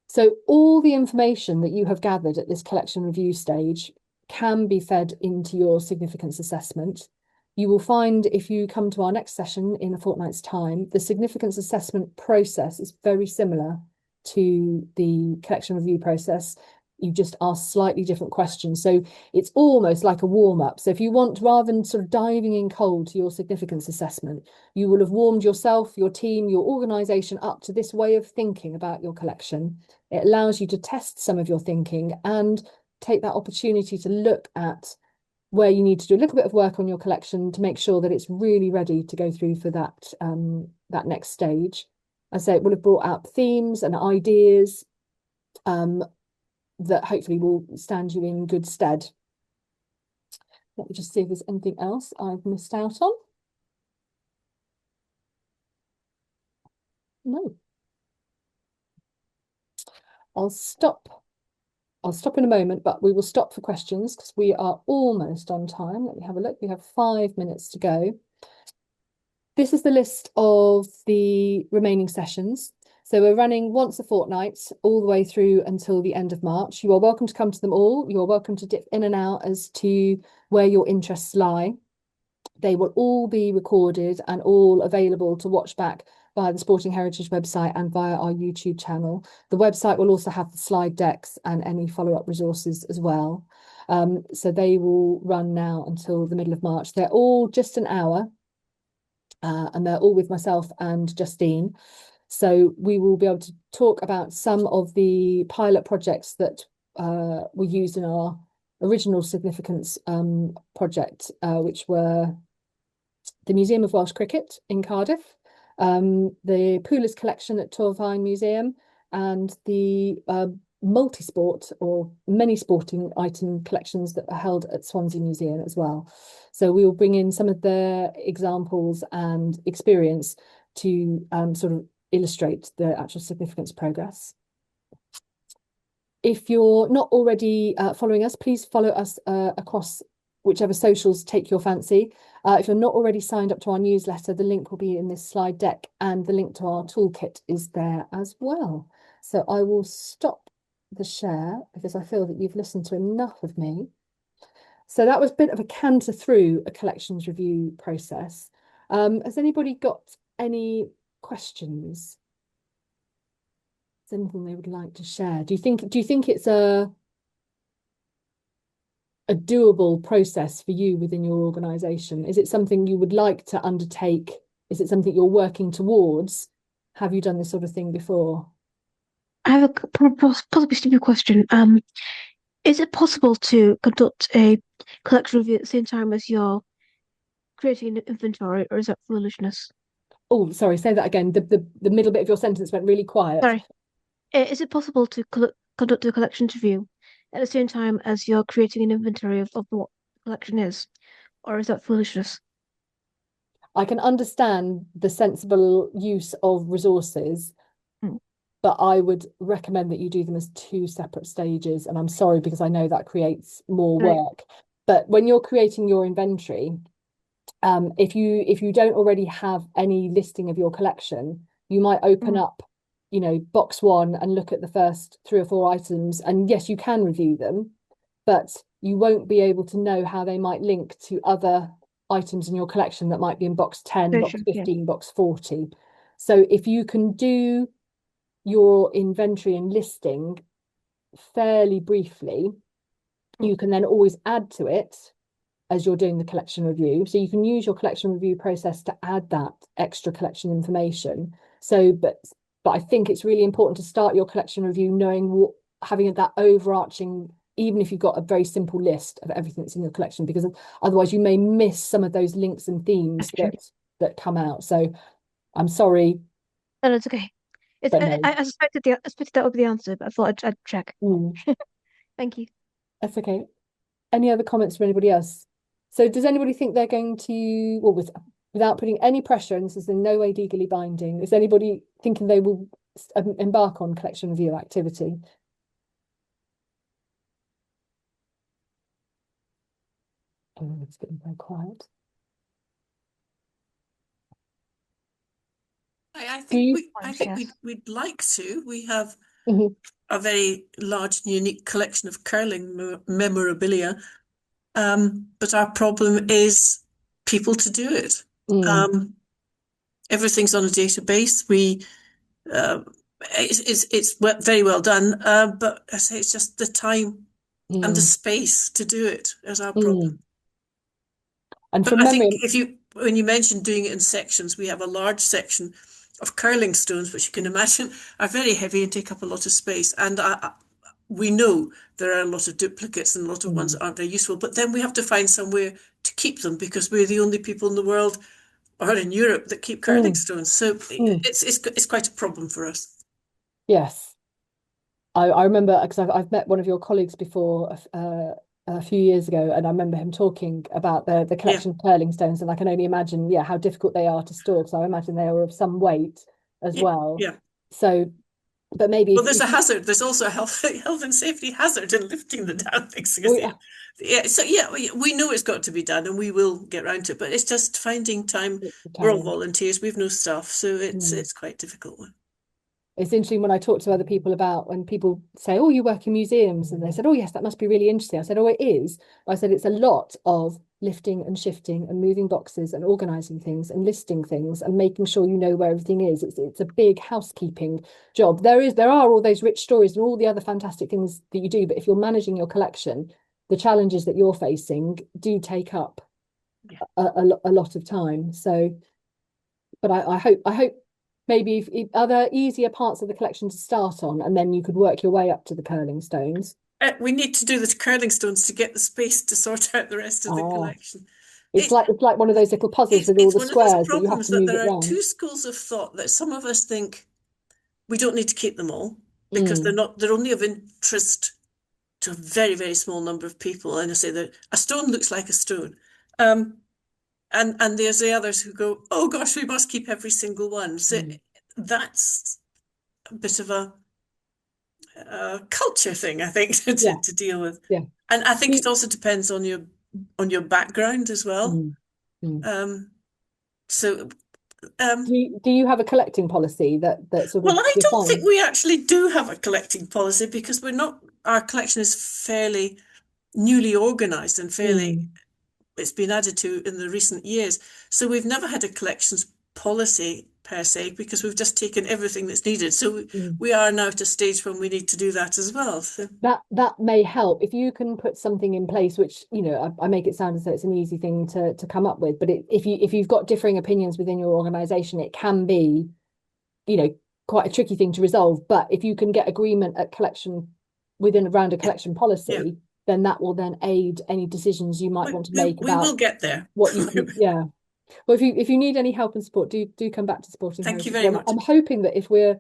So all the information that you have gathered at this collection review stage can be fed into your significance assessment. You will find, if you come to our next session in a fortnight's time, the significance assessment process is very similar to the collection review process. You just ask slightly different questions. So it's almost like a warm-up. So if you want, rather than sort of diving in cold to your significance assessment, you will have warmed yourself, your team, your organisation up to this way of thinking about your collection. It allows you to test some of your thinking and take that opportunity to look at where you need to do a little bit of work on your collection to make sure that it's really ready to go through for that next stage. As I say, it will have brought out themes and ideas that hopefully will stand you in good stead. Let me just see if there's anything else I've missed out on. No. I'll stop in a moment, but we will stop for questions because we are almost on time. Let me have a look. We have 5 minutes to go. This is the list of the remaining sessions. So we're running once a fortnight all the way through until the end of March. You are welcome to come to them all. You are welcome to dip in and out as to where your interests lie. They will all be recorded and all available to watch back via the Sporting Heritage website and via our YouTube channel. The website will also have the slide decks and any follow-up resources as well. So they will run now until the middle of March. They're all just an hour, and they're all with myself and Justine. So we will be able to talk about some of the pilot projects that were used in our original significance project, which were the Museum of Welsh Cricket in Cardiff, the Poolers collection at Torfaen Museum, and the multi-sport or many sporting item collections that are held at Swansea Museum as well. So we will bring in some of their examples and experience to sort of illustrate the actual significance progress. If you're not already following us, please follow us across whichever socials take your fancy. If you're not already signed up to our newsletter, the link will be in this slide deck, and the link to our toolkit is there as well. So I will stop the share because I feel that you've listened to enough of me. So that was a bit of a canter through a collections review process. Has anybody got any questions? Is there anything they would like to share? Do you think it's a doable process for you within your organisation? Is it something you would like to undertake? Is it something you're working towards? Have you done this sort of thing before? I have a possibly stupid question. Is it possible to conduct a collection review at the same time as you're creating an inventory, or is that foolishness? Oh, sorry, say that again. The middle bit of your sentence went really quiet. Sorry. Is it possible to conduct a collections review at the same time as you're creating an inventory of what the collection is, or is that foolishness? I can understand the sensible use of resources, Mm. but I would recommend that you do them as two separate stages. And I'm sorry because I know that creates more Right. work. But when you're creating your inventory, if you don't already have any listing of your collection, you might open Mm. up, box one and look at the first 3 or 4 items. And yes, you can review them, but you won't be able to know how they might link to other items in your collection that might be in box 10, Very box true. Yeah. 15, box 40. So if you can do your inventory and listing fairly briefly, Mm. you can then always add to it as you're doing the collection review. So you can use your collection review process to add that extra collection information. So, but I think it's really important to start your collection review knowing what, having that overarching, even if you've got a very simple list of everything that's in your collection, because otherwise you may miss some of those links and themes That's true. that come out. So I'm sorry, No, it's okay. but no. I suspected that would be the answer, but I thought I'd check. Thank you. That's okay. Any other comments from anybody else? So does anybody think they're going to, well, without putting any pressure, and this is in no way legally binding, is anybody thinking they will embark on collection review activity? Oh, it's getting very quiet. I think Yes. we'd like to. We have Mhm. a very large and unique collection of curling memorabilia, but our problem is people to do it. Mm, Everything's on a database. It's very well done, but I say it's just the time and the mm, space to do it is our mm. problem. And But from I think memory, when you mentioned doing it in sections, we have a large section of curling stones, which you can imagine are very heavy and take up a lot of space. And we know there are a lot of duplicates and a lot of ones that aren't very useful. But then we have to find somewhere to keep them because we're the only people in the world or in Europe that keep curling mm, stones. So mm, it's quite a problem for us. yes. I remember because I've met one of your colleagues before a few years ago, and I remember him talking about the Yeah, collection of curling stones, and I can only imagine, yeah, how difficult they are to store. So I imagine they are of some weight as yeah, well. yeah. So, but maybe Well, if, there's if a hazard. There's also a health and safety hazard in lifting the down things. we, Yeah, so yeah, we know it's got to be done, and we will get round to it. But it's just finding time. it's a We're all challenge. volunteers. We've no staff, so Mm. it's quite difficult. It's interesting when I talk to other people about when people say, "Oh, you work in museums," and they said, "Oh, yes, that must be really interesting." I said, "Oh, it is." I said, "It's a lot of lifting and shifting and moving boxes and organizing things and listing things and making sure you know where everything is. It's a big housekeeping job. There are all those rich stories and all the other fantastic things that you do, but if you're managing your collection, the challenges that you're facing do take up a lot of time. So, but I hope maybe if are there easier parts of the collection to start on, and then you could work your way up to the curling stones. We need to do the curling stones to get the space to sort out the rest of the collection. It's like one of those little puzzles with all the squares that you have to move it around. There are two schools of thought that some of us think we don't need to keep them all because they're only of interest to a very, very small number of people. And I say that a stone looks like a stone. And there's the others who go, oh gosh, we must keep every single one. So that's a bit of a culture thing, I think, to deal with. Yeah. And I think it also depends on your background as well. So do you have a collecting policy that sort of well, I don't think we actually do have a collecting policy because our collection is fairly newly organized and fairly it's been added to in the recent years. So we've never had a collections policy per se because we've just taken everything that's needed. So we are now at a stage when we need to do that as well. So that may help if you can put something in place, which, you know, I make it sound as though it's an easy thing to come up with, but if you've got differing opinions within your organization, it can be, you know, quite a tricky thing to resolve. But if you can get agreement at collection around a collection policy, then that will then aid any decisions you might want to make about. We will get there. What you can, Well, if you need any help and support, do come back to Supporting Thank Heritage. you very much. I'm hoping that if we're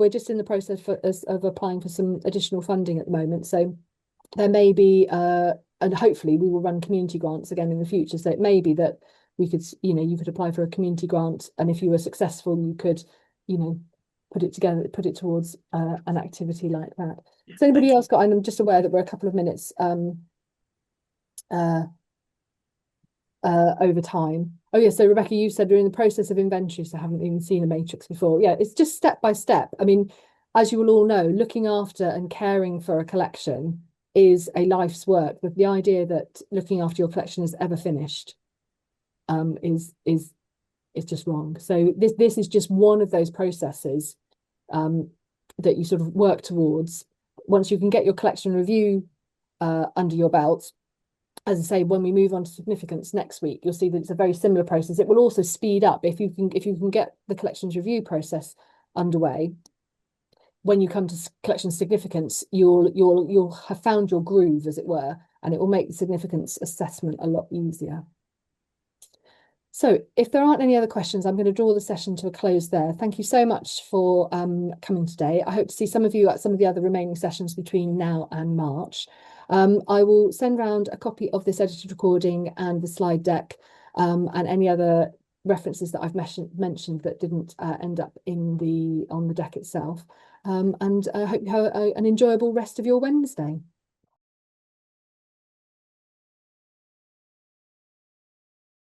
just in the process of applying for some additional funding at the moment, so there may be and hopefully we will run community grants again in the future. So it may be that we could, you know, you could apply for a community grant, and if you were successful, you could, you know, put it towards an activity like that. So anybody else got? I'm just aware that we're a couple of minutes over time. Oh yeah, so Rebecca, you said we're in the process of inventory, so I haven't even seen a matrix before. Yeah, it's just step by step. I mean, as you will all know, looking after and caring for a collection is a life's work. But the idea that looking after your collection is ever finished is just wrong. So this is just one of those processes that you sort of work towards. Once you can get your collection review under your belt, as I say, when we move on to significance next week, you'll see that it's a very similar process. It will also speed up if you can get the collections review process underway. When you come to collection significance, you'll have found your groove, as it were, and it will make the significance assessment a lot easier. So if there aren't any other questions, I'm going to draw the session to a close there. Thank you so much for coming today. I hope to see some of you at some of the other remaining sessions between now and March. I will send round a copy of this edited recording and the slide deck and any other references that I've mentioned that didn't end up on the deck itself. And I hope you have an enjoyable rest of your Wednesday.